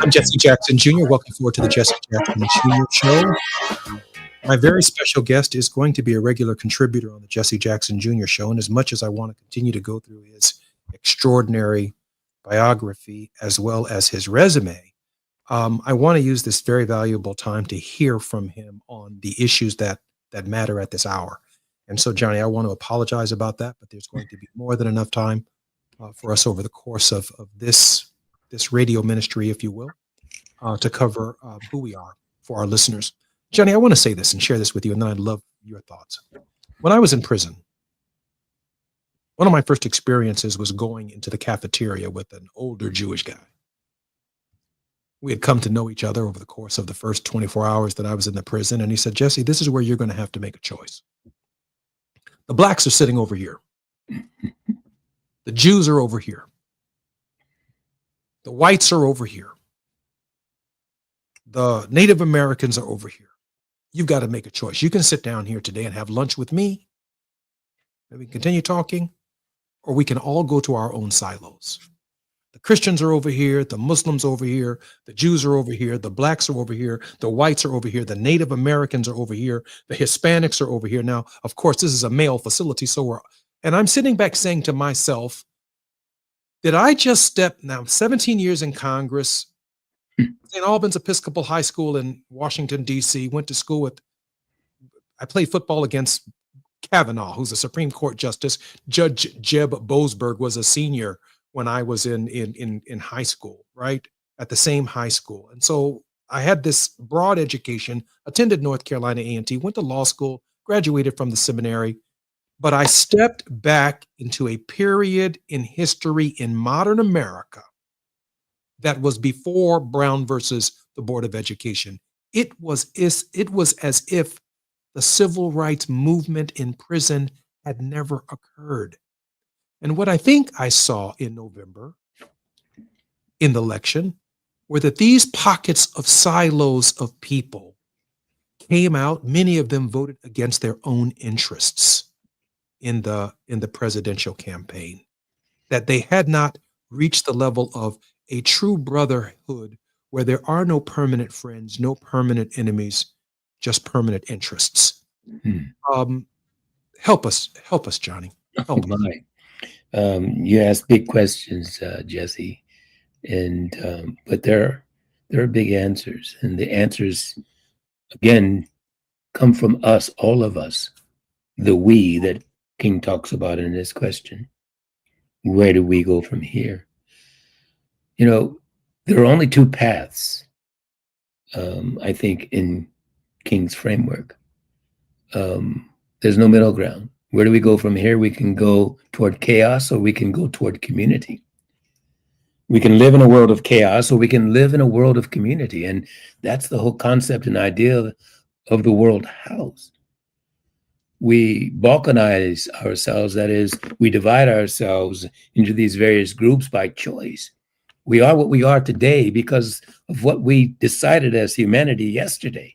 I'm Jesse Jackson Jr. Welcome forward to the Jesse Jackson Jr. Show. My very special guest is going to be a regular contributor on the Jesse Jackson Jr. Show. And as much as I want to continue to go through his extraordinary biography as well as his resume, I want to use this very valuable time to hear from him on the issues that matter at this hour. And so, Johnny, I want to apologize about that, but there's going to be more than enough time for us over the course of this radio ministry, if you will, to cover who we are for our listeners. Johnny, I want to say this and share this with you, and then I'd love your thoughts. When I was in prison, one of my first experiences was going into the cafeteria with an older Jewish guy. We had come to know each other over the course of the first 24 hours that I was in the prison, and he said, Jesse, this is where you're going to have to make a choice. The blacks are sitting over here. The Jews are over here. The whites are over here. The Native Americans are over here. You've got to make a choice. You can sit down here today and have lunch with me, and we can continue talking, or we can all go to our own silos. The Christians are over here, the Muslims over here, the Jews are over here, the blacks are over here, the whites are over here, the Native Americans are over here, the Hispanics are over here. Now, of course, this is a male facility, and I'm sitting back saying to myself, did I just step now 17 years in Congress, St. Albans Episcopal High School in Washington, D.C., went to school I played football against Kavanaugh, who's a Supreme Court justice. Judge Jeb Boasberg was a senior when I was in high school, right? At the same high school. And so I had this broad education, attended North Carolina A&T, went to law school, graduated from the seminary. But I stepped back into a period in history in modern America that was before Brown versus the Board of Education. It was as if the civil rights movement in prison had never occurred. And what I think I saw in November in the election were that these pockets of silos of people came out. Many of them voted against their own interests in the presidential campaign, that they had not reached the level of a true brotherhood where there are no permanent friends, no permanent enemies, just permanent interests. Help us, Johnny. Help us. You ask big questions, Jesse, and but there are big answers, and the answers again come from us, all of us, the we that King talks about in this question. Where do we go from here? You know, There are only two paths, I think, in King's framework. There's no middle ground. Where do we go from here? We can go toward chaos, or we can go toward community. We can live in a world of chaos, or we can live in a world of community. And that's the whole concept and idea of the world house. We balkanize ourselves, that is, we divide ourselves into these various groups by choice. We are what we are today because of what we decided as humanity yesterday.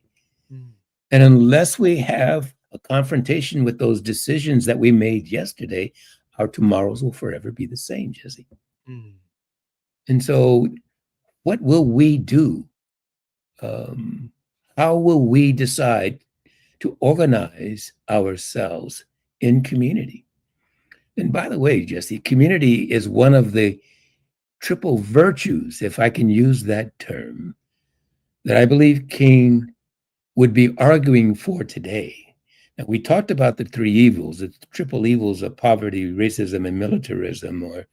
And unless we have a confrontation with those decisions that we made yesterday, our tomorrows will forever be the same, Jesse. And so what will we do? How will we decide to organize ourselves in community? And by the way, Jesse, community is one of the triple virtues, if I can use that term, that I believe King would be arguing for today. Now, we talked about the three evils, the triple evils of poverty, racism, and militarism,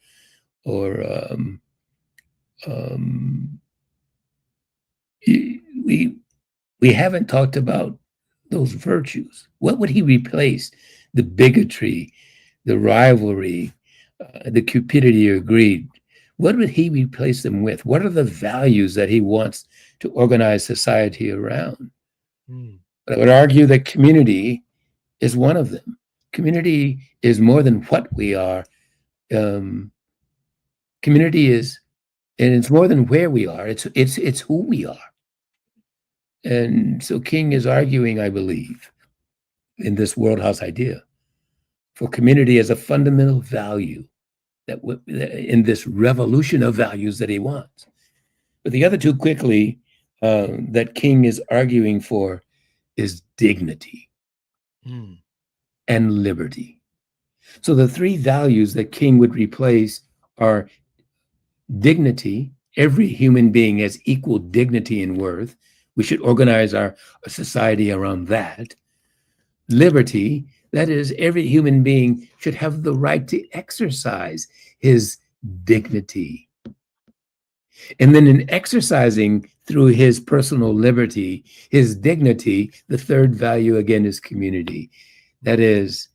we haven't talked about those virtues. What would he replace? The bigotry, the rivalry, the cupidity or greed. What would he replace them with? What are the values that he wants to organize society around? But I would argue that community is one of them. Community is more than what we are. Community is, and it's more than where we are. It's who we are. And so King is arguing, I believe, in this World House idea, for community as a fundamental value that in this revolution of values that he wants. But the other two quickly that King is arguing for is dignity and liberty. So the three values that King would replace are dignity. Every human being has equal dignity and worth. We should organize our society around that. Liberty, that is, every human being should have the right to exercise his dignity. And then in exercising through his personal liberty, his dignity, the third value again is community. That is,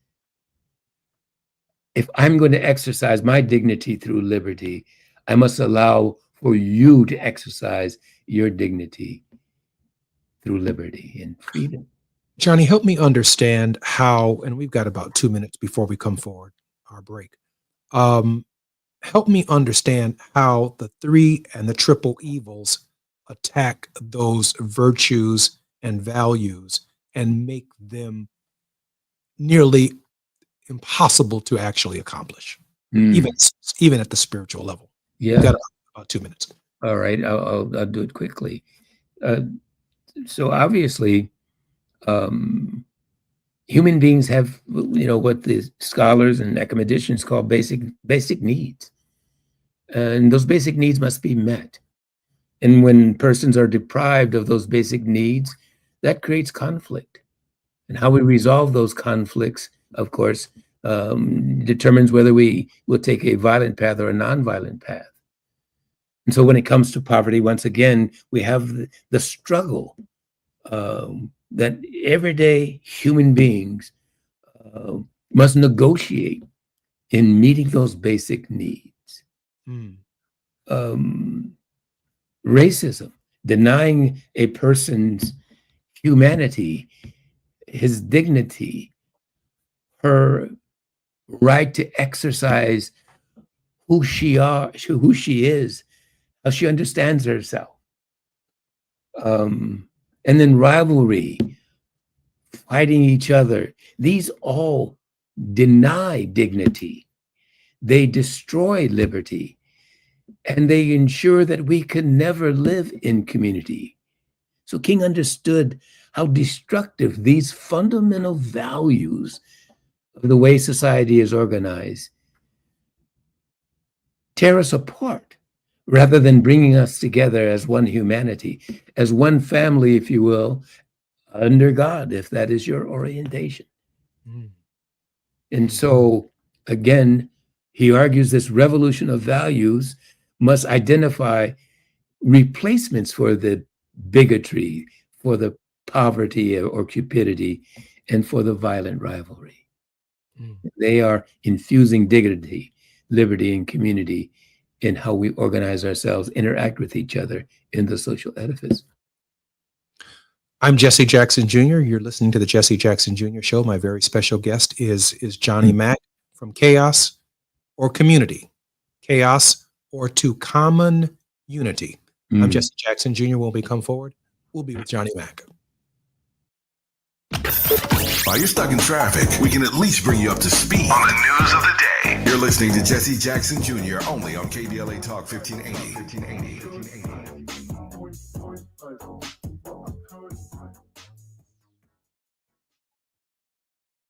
if I'm going to exercise my dignity through liberty, I must allow for you to exercise your dignity through liberty and freedom. Johnny, help me understand how, and we've got about 2 minutes before we come forward, our break. Help me understand how the three and the triple evils attack those virtues and values and make them nearly impossible to actually accomplish, even at the spiritual level. Yeah. We've got about 2 minutes. All right, I'll do it quickly. So obviously, human beings have, what the scholars and academicians call basic needs, and those basic needs must be met. And when persons are deprived of those basic needs, that creates conflict. And how we resolve those conflicts, of course, determines whether we will take a violent path or a nonviolent path. And so when it comes to poverty, once again, we have the struggle that everyday human beings must negotiate in meeting those basic needs. Racism, denying a person's humanity, his dignity, her right to exercise who she is, how she understands herself. And then rivalry, fighting each other. These all deny dignity. They destroy liberty. And they ensure that we can never live in community. So King understood how destructive these fundamental values of the way society is organized tear us apart, rather than bringing us together as one humanity, as one family, if you will, under God, if that is your orientation. And so, again, he argues this revolution of values must identify replacements for the bigotry, for the poverty or cupidity, and for the violent rivalry. They are infusing dignity, liberty, and community in how we organize ourselves, interact with each other in the social edifice. I'm Jesse Jackson Jr. You're listening to the Jesse Jackson Jr. Show. My very special guest is Johnny Mack from Chaos or Community. Chaos or to Common Unity. I'm Jesse Jackson Jr. When we come forward, we'll be with Johnny Mack. While you're stuck in traffic, we can at least bring you up to speed on the news of the day. You're listening to Jesse Jackson Jr. only on KBLA Talk 1580.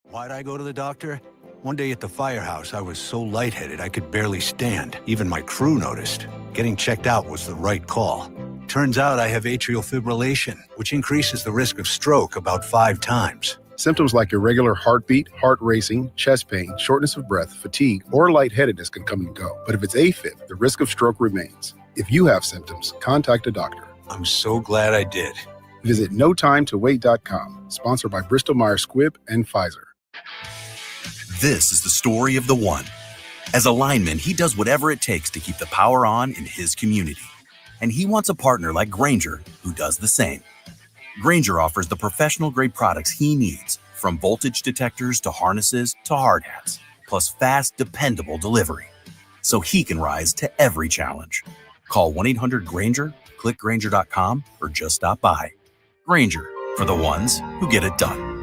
Why'd I go to the doctor? One day at the firehouse, I was so lightheaded I could barely stand. Even my crew noticed. Getting checked out was the right call. Turns out I have atrial fibrillation, which increases the risk of stroke about 5 times. Symptoms like irregular heartbeat, heart racing, chest pain, shortness of breath, fatigue, or lightheadedness can come and go. But if it's AFib, the risk of stroke remains. If you have symptoms, contact a doctor. I'm so glad I did. Visit notimetowait.com, sponsored by Bristol Myers Squibb and Pfizer. This is the story of the one. As a lineman, he does whatever it takes to keep the power on in his community. And he wants a partner like Grainger who does the same. Grainger offers the professional-grade products he needs, from voltage detectors to harnesses to hard hats, plus fast, dependable delivery, so he can rise to every challenge. Call 1-800-GRAINGER, click Grainger.com, or just stop by. Grainger, for the ones who get it done.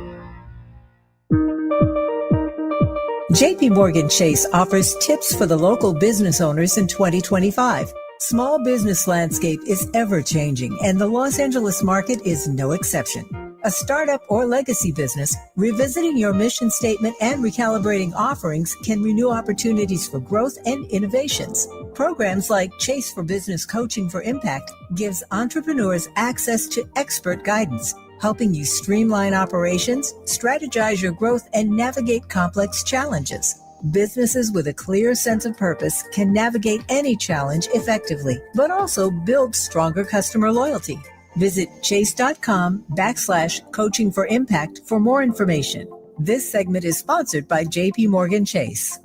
JP Morgan Chase offers tips for the local business owners in 2025. Small business landscape is ever-changing, and the Los Angeles market is no exception. A startup or legacy business, revisiting your mission statement and recalibrating offerings can renew opportunities for growth and innovations. Programs like Chase for Business Coaching for Impact gives entrepreneurs access to expert guidance, helping you streamline operations, strategize your growth, and navigate complex challenges. Businesses with a clear sense of purpose can navigate any challenge effectively, but also build stronger customer loyalty. Visit chase.com/coaching for impact for more information. This segment is sponsored by JP Morgan Chase.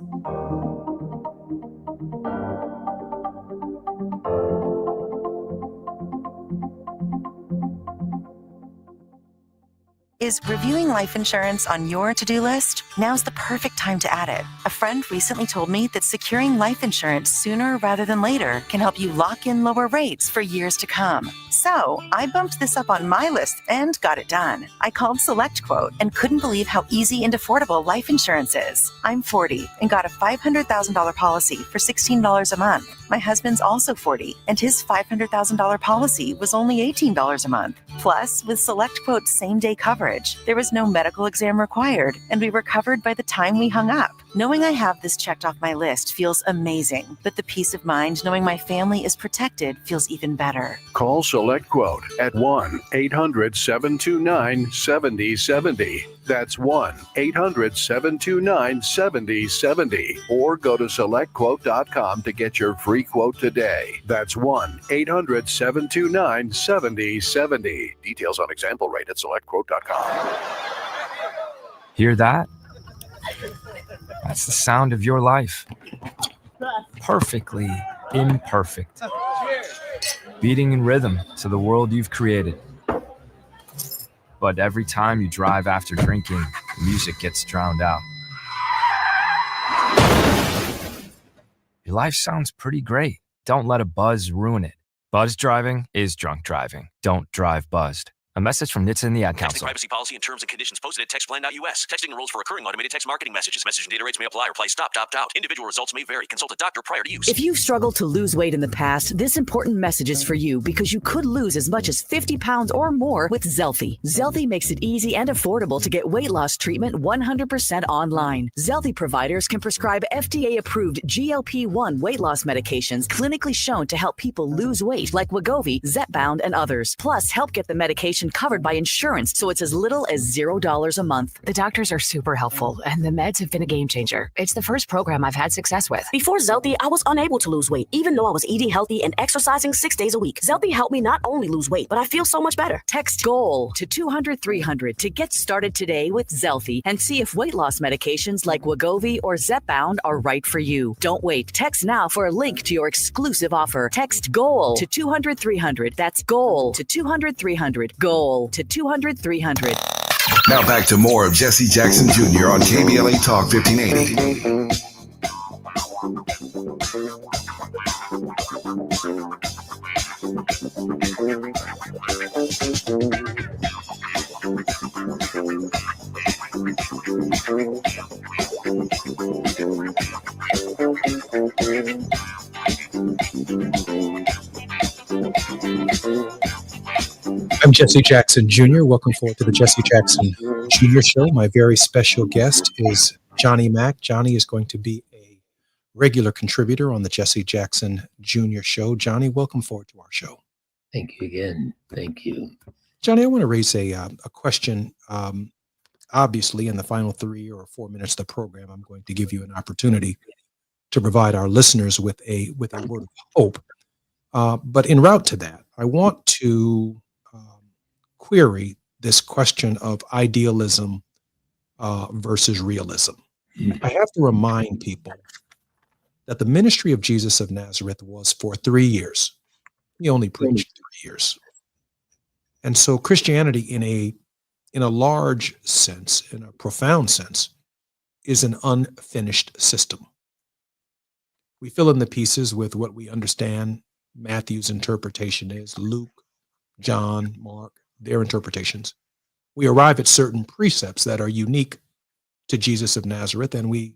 Is reviewing life insurance on your to-do list? Now's the perfect time to add it. A friend recently told me that securing life insurance sooner rather than later can help you lock in lower rates for years to come. So I bumped this up on my list and got it done. I called SelectQuote and couldn't believe how easy and affordable life insurance is. I'm 40 and got a $500,000 policy for $16 a month. My husband's also 40 and his $500,000 policy was only $18 a month. Plus, with SelectQuote's same-day coverage, there was no medical exam required, and we were covered by the time we hung up. Knowing I have this checked off my list feels amazing, but the peace of mind knowing my family is protected feels even better. Call SelectQuote at 1-800-729-7070. That's 1-800-729-7070. Or go to SelectQuote.com to get your free quote today. That's 1-800-729-7070. Details on example rate at SelectQuote.com. Hear that? That's the sound of your life. Perfectly imperfect. Beating in rhythm to the world you've created. But every time you drive after drinking, the music gets drowned out. Your life sounds pretty great. Don't let a buzz ruin it. Buzz driving is drunk driving. Don't drive buzzed. A message from NHTSA and the Ad Council. Privacy policy and terms and conditions posted at textplan.us. Texting enrolls for recurring automated text marketing messages. Message and data rates may apply. Reply stop, opt out. Individual results may vary. Consult a doctor prior to use. If you've struggled to lose weight in the past, this important message is for you because you could lose as much as 50 pounds or more with Zelfie. Zelfie makes it easy and affordable to get weight loss treatment 100% online. Zelfie providers can prescribe FDA-approved GLP-1 weight loss medications clinically shown to help people lose weight like Wegovy, Zepbound, and others. Plus, help get the medication and covered by insurance, so it's as little as $0 a month. The doctors are super helpful, and the meds have been a game changer. It's the first program I've had success with. Before Zelty, I was unable to lose weight, even though I was eating healthy and exercising 6 days a week. Zelty helped me not only lose weight, but I feel so much better. Text GOAL to 200-300 to get started today with Zelty and see if weight loss medications like Wegovy or Zepbound are right for you. Don't wait. Text now for a link to your exclusive offer. Text GOAL to 200-300. That's GOAL to 200-300. GOAL to 200-300. Now back to more of Jesse Jackson Jr. on KBLA Talk 1580. I'm Jesse Jackson Jr. Welcome forward to the Jesse Jackson Jr. Show. My very special guest is Johnny Mack. Johnny is going to be a regular contributor on the Jesse Jackson Jr. Show. Johnny, welcome forward to our show. Thank you again. Thank you. Johnny, I want to raise a question. Obviously, in the final 3 or 4 minutes of the program, I'm going to give you an opportunity to provide our listeners with a word of hope. But en route to that, I want to query this question of idealism versus realism. I have to remind people that the ministry of Jesus of Nazareth was for 3 years. He only preached 3 years. And so Christianity in a large sense, in a profound sense, is an unfinished system. We fill in the pieces with what we understand Matthew's interpretation is, Luke, John, Mark, their interpretations. We arrive at certain precepts that are unique to Jesus of Nazareth, and we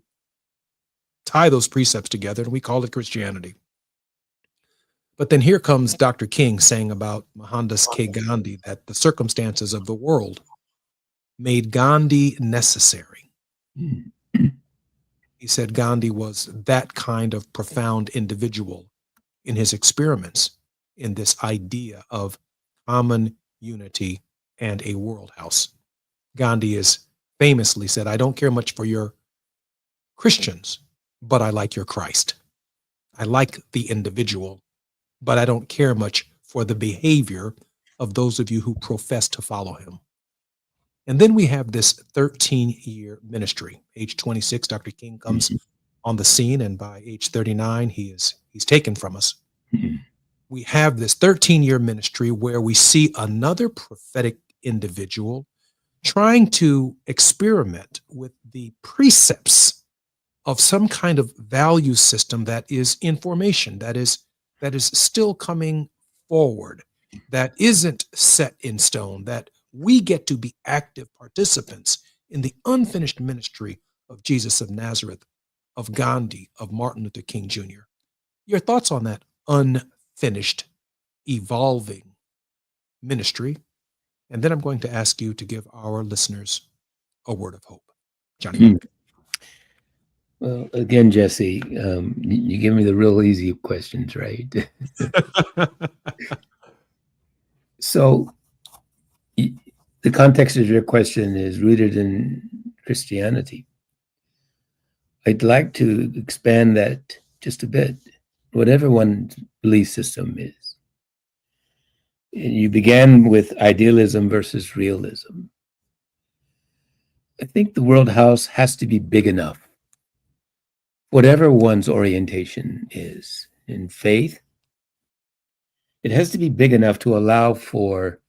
tie those precepts together and we call it Christianity. But then here comes Dr. King saying about Mohandas K. Gandhi that the circumstances of the world made Gandhi necessary. He said Gandhi was that kind of profound individual in his experiments in this idea of common unity and a world house. Gandhi is famously said, I don't care much for your Christians, but I like your Christ. I like the individual, but I don't care much for the behavior of those of you who profess to follow him. And then we have this 13-year ministry. Age 26, Dr. King comes on the scene, and by age 39, he's taken from us. We have this 13-year ministry where we see another prophetic individual trying to experiment with the precepts of some kind of value system that is in formation, that is still coming forward, that isn't set in stone, that we get to be active participants in the unfinished ministry of Jesus of Nazareth, of Gandhi, of Martin Luther King Jr. Your thoughts on that unfinished, evolving ministry? And then I'm going to ask you to give our listeners a word of hope. Johnny. Well, again, Jesse, you give me the real easy questions, right? So the context of your question is rooted in Christianity. I'd like to expand that just a bit, whatever one's belief system is. You began with idealism versus realism. I think the world house has to be big enough, whatever one's orientation is in faith. It has to be big enough to allow for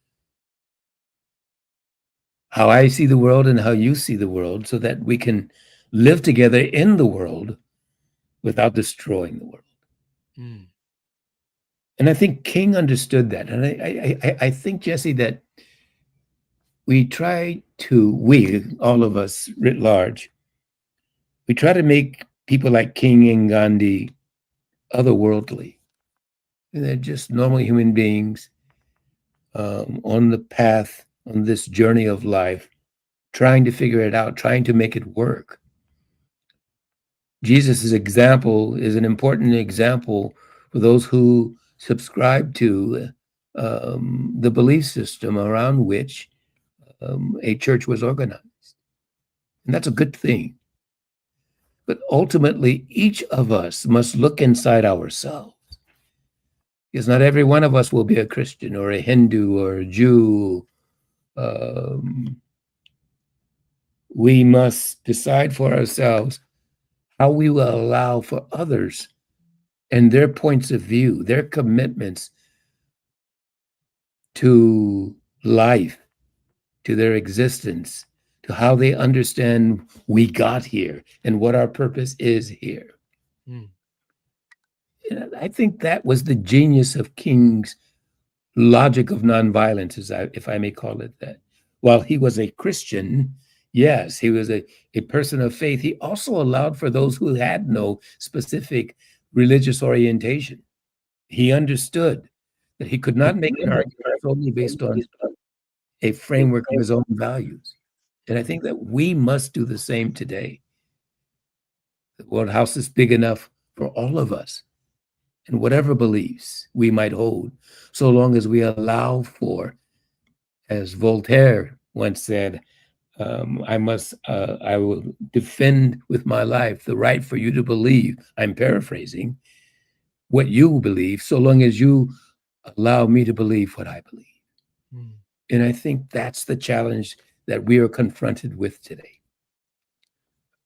how I see the world and how you see the world, so that we can live together in the world without destroying the world. And I think King understood that. And I think, Jesse, that we try to, all of us writ large, we try to make people like King and Gandhi otherworldly. And they're just normal human beings on the path, on this journey of life, trying to figure it out, trying to make it work. Jesus' example is an important example for those who subscribe to the belief system around which a church was organized. And that's a good thing. But ultimately, each of us must look inside ourselves. Because not every one of us will be a Christian or a Hindu or a Jew. We must decide for ourselves how we will allow for others and their points of view, their commitments to life, to their existence, to how they understand we got here and what our purpose is here. And I think that was the genius of King's logic of nonviolence, if I may call it that. While he was a Christian, yes, he was a person of faith, he also allowed for those who had no specific religious orientation. He understood that he could not make an argument solely based on a framework of his own values. And I think that we must do the same today. The World House is big enough for all of us, and whatever beliefs we might hold, so long as we allow for, as Voltaire once said, I will defend with my life the right for you to believe, I'm paraphrasing, what you believe, so long as you allow me to believe what I believe. And I think that's the challenge that we are confronted with today.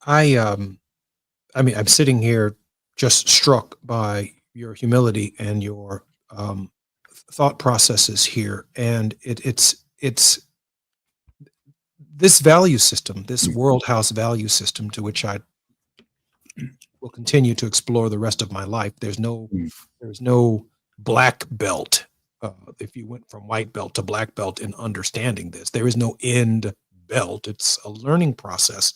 I mean, I'm sitting here just struck by your humility and your thought processes here, and it's this value system, this World House value system, to which I will continue to explore the rest of my life. There's no black belt. If you went from white belt to black belt in understanding this, there is no end belt. It's a learning process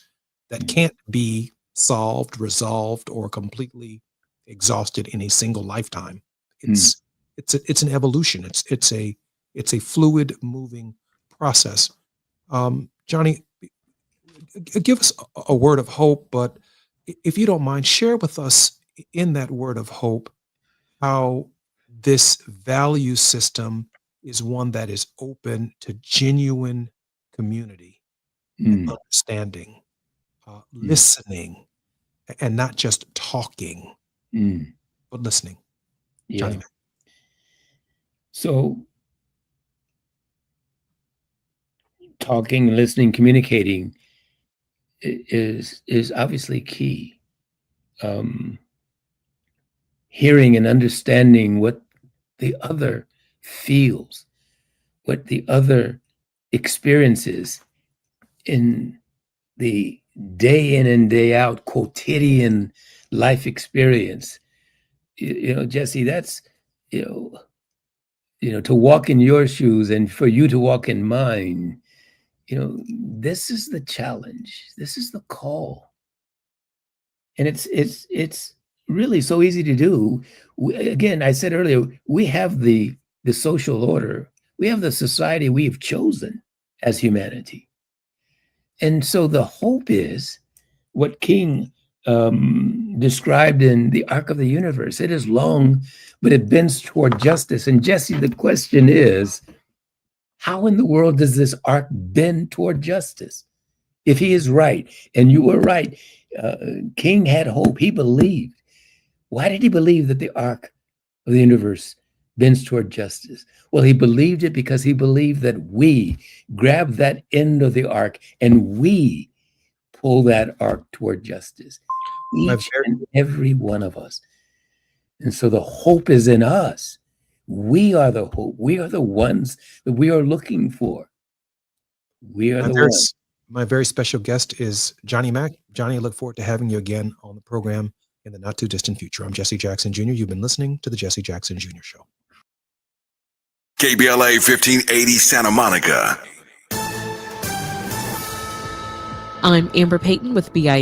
that can't be solved, resolved, or completely exhausted in a single lifetime. It's an evolution. It's a fluid moving process. Johnny, give us a word of hope, but if you don't mind, share with us in that word of hope how this value system is one that is open to genuine community, and understanding, listening, and not just talking, but listening. Johnny. So talking, listening, communicating is obviously key. Hearing and understanding what the other feels, what the other experiences in the day in and day out quotidian life experience. You know, Jesse, that's, to walk in your shoes and for you to walk in mine, this is the challenge. This is the call. And it's really so easy to do. Again, I said earlier, we have the social order. We have the society we have chosen as humanity. And so the hope is what King described in the arc of the universe. It is long, but it bends toward justice. And Jesse, the question is, how in the world does this arc bend toward justice? If he is right, and you were right, King had hope. He believed. Why did he believe that the arc of the universe bends toward justice? Well, he believed it because he believed that we grab that end of the arc and we pull that arc toward justice. Each and every one of us. And so the hope is in us. We are the hope. We are the ones that we are looking for. We are the ones. My very special guest is Johnny Mack. Johnny, I look forward to having you again on the program in the not too distant future. I'm Jesse Jackson Jr. You've been listening to the Jesse Jackson Jr. Show. KBLA 1580 Santa Monica. I'm Amber Payton with BIN